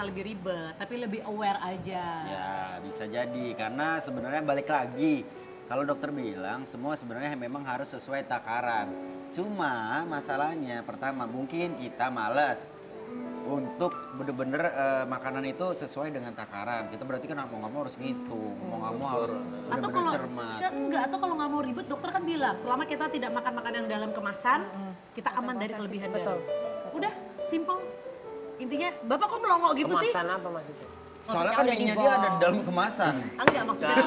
merasa lebih ribet, tapi lebih aware aja. Ya bisa jadi karena sebenarnya balik lagi kalau dokter bilang semua sebenarnya memang harus sesuai takaran. Cuma masalahnya pertama mungkin kita malas untuk bener-bener makanan itu sesuai dengan takaran. Kita berarti kan mau nggak mau harus ngitung, mau nggak mau harus bener-bener cermat. Atau kalau nggak mau ribet, dokter kan bilang selama kita tidak makan makanan yang dalam kemasan, kita aman dari kelebihan garam. Udah, simple. Intinya, Bapak kok melongo gitu sih? Kemasan apa maksudnya? Soalnya kan ininya dia ada di dalam kemasan. Enggak maksudnya.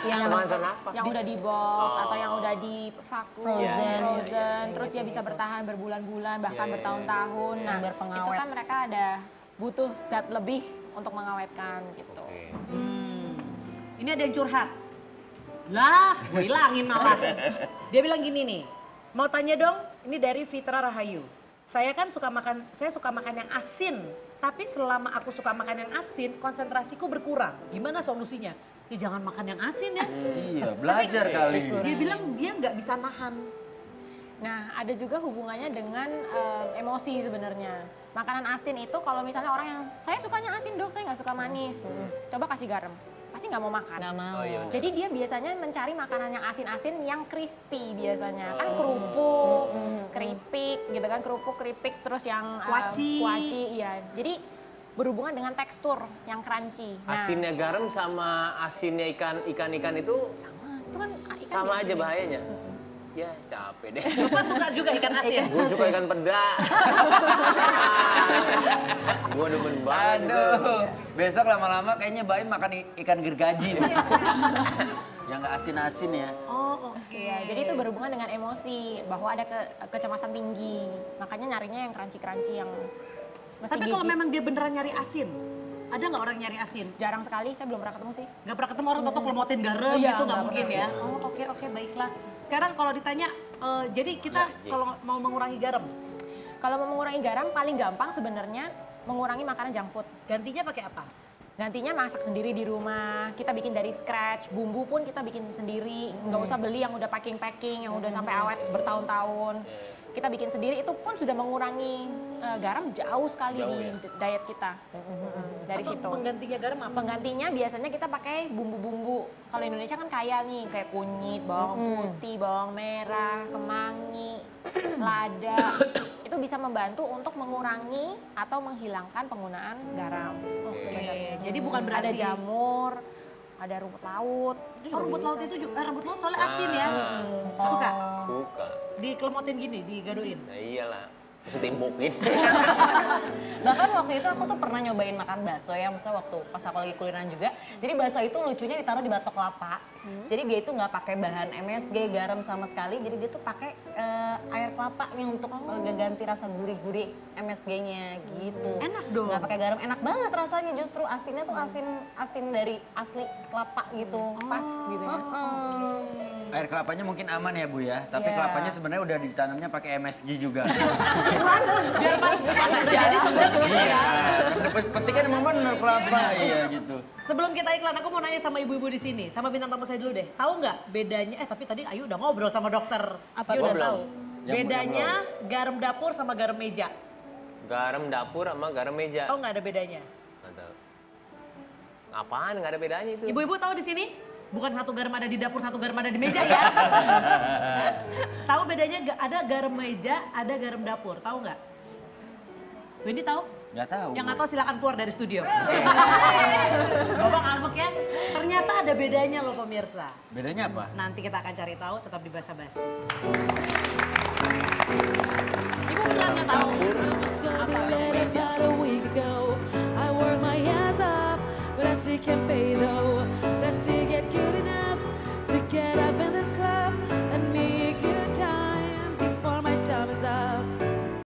Kemasan apa? Yang udah di box atau yang udah di vakum, frozen, terus dia bisa bertahan berbulan-bulan bahkan bertahun-tahun. Nah, itu kan mereka ada butuh zat lebih untuk mengawetkan gitu. Ini ada yang curhat. Lah, gue hilangin malah. Dia bilang gini nih, mau tanya dong, ini dari Fitra Rahayu. Saya suka makan yang asin, tapi selama aku suka makan yang asin, konsentrasiku berkurang. Gimana solusinya? Ya jangan makan yang asin ya. Iya, belajar kali. Dia bilang dia nggak bisa nahan. Nah, ada juga hubungannya dengan emosi sebenarnya. Makanan asin itu kalau misalnya orang yang, saya sukanya asin dok, saya nggak suka manis. Coba kasih garam, pasti nggak mau makan. Nggak mau. Jadi dia biasanya mencari makanan yang asin-asin yang crispy biasanya. Kan kerupuk, keripik gitu kan, kerupuk, keripik, terus yang Kuaci. Iya. Jadi berhubungan dengan tekstur yang crunchy. Nah, Asinnya garam sama asinnya ikan-ikan itu itu kan ikan sama aja biasanya. bahayanya. Ya capek deh. Bapak suka juga ikan asin? Gue suka ikan peda. Gue demen banget itu. Aduh, besok lama-lama kayaknya Baim makan ikan gergaji. Yang nggak asin-asin ya. Oh oke. Iya, jadi itu berhubungan dengan emosi bahwa ada kecemasan tinggi. Makanya nyarinya yang crunchy-crunchy yang mesti Tapi kalau gigit. memang dia beneran nyari asin, ada nggak orang nyari asin? Jarang sekali, saya belum pernah ketemu sih. Nggak pernah ketemu orang toto klemotin garam Iya, gitu, nggak nggak mungkin pernah. ya? Oh oke baiklah. Sekarang kalau ditanya, jadi kita kalau mau mengurangi garam, Kalau mau mengurangi garam, paling gampang sebenarnya mengurangi makanan junk food. gantinya pakai apa? Gantinya masak sendiri di rumah, kita bikin dari scratch, bumbu pun kita bikin sendiri, nggak usah beli yang udah packing-packing, yang udah sampai awet bertahun-tahun. Kita bikin sendiri, itu pun sudah mengurangi garam jauh sekali di diet kita. Dari Atau situ. penggantinya garam apa? Penggantinya biasanya kita pakai bumbu-bumbu. Kalau Indonesia kan kaya nih, kayak kunyit, bawang putih, bawang merah, kemangi, lada. Itu bisa membantu untuk mengurangi atau menghilangkan penggunaan garam. Oke, jadi bukan berarti Ada jamur, ada rumput laut. Itu Oh, juga rumput bisa. laut itu juga, rumput laut soalnya asin ya. Suka? Suka. Dikelemotin gini, digaduin. Nah iyalah. Terus timbukin. Bahkan waktu itu aku tuh pernah nyobain makan bakso ya, maksudnya waktu pas aku lagi kulineran juga. Jadi bakso itu lucunya ditaruh di batok kelapa. Jadi dia itu nggak pakai bahan MSG, garam sama sekali. Jadi dia tuh pakai air kelapanya untuk ganti rasa gurih-gurih MSG-nya gitu. Enak dong. Nggak pakai garam, enak banget rasanya. Justru asinnya tuh asin dari asli kelapa gitu. Pas gitu ya. Air kelapanya mungkin aman ya Bu ya, tapi Iya. kelapanya sebenarnya udah ditanamnya pakai MSG juga. Biar pas udah jadi sedap gitu Iya, ya. petikan emang bener kelapa, iya gitu. Sebelum kita iklan, aku mau nanya sama ibu-ibu di sini, sama bintang tamu saya dulu deh. Tahu nggak bedanya? Tapi tadi Ayu udah ngobrol sama dokter. Apa Gua udah belum. tahu? Bedanya garam dapur sama garam meja. Garam dapur sama garam meja. Tahu nggak ada bedanya? Nggak tahu. Apaan? Nggak ada bedanya itu. Ibu-ibu tahu di sini? Bukan satu garam ada di dapur, satu garam ada di meja ya. Tahu bedanya? Ada garam meja, ada garam dapur. Tahu nggak? Wendy tahu? Nggak tahu. Yang nggak tahu silakan keluar dari studio. Bapak ngambek ya. Ternyata ada bedanya loh pemirsa. Bedanya apa? Nanti kita akan cari tahu, tetap di Basa Basi. Ibu pernah nggak tahu? Apa?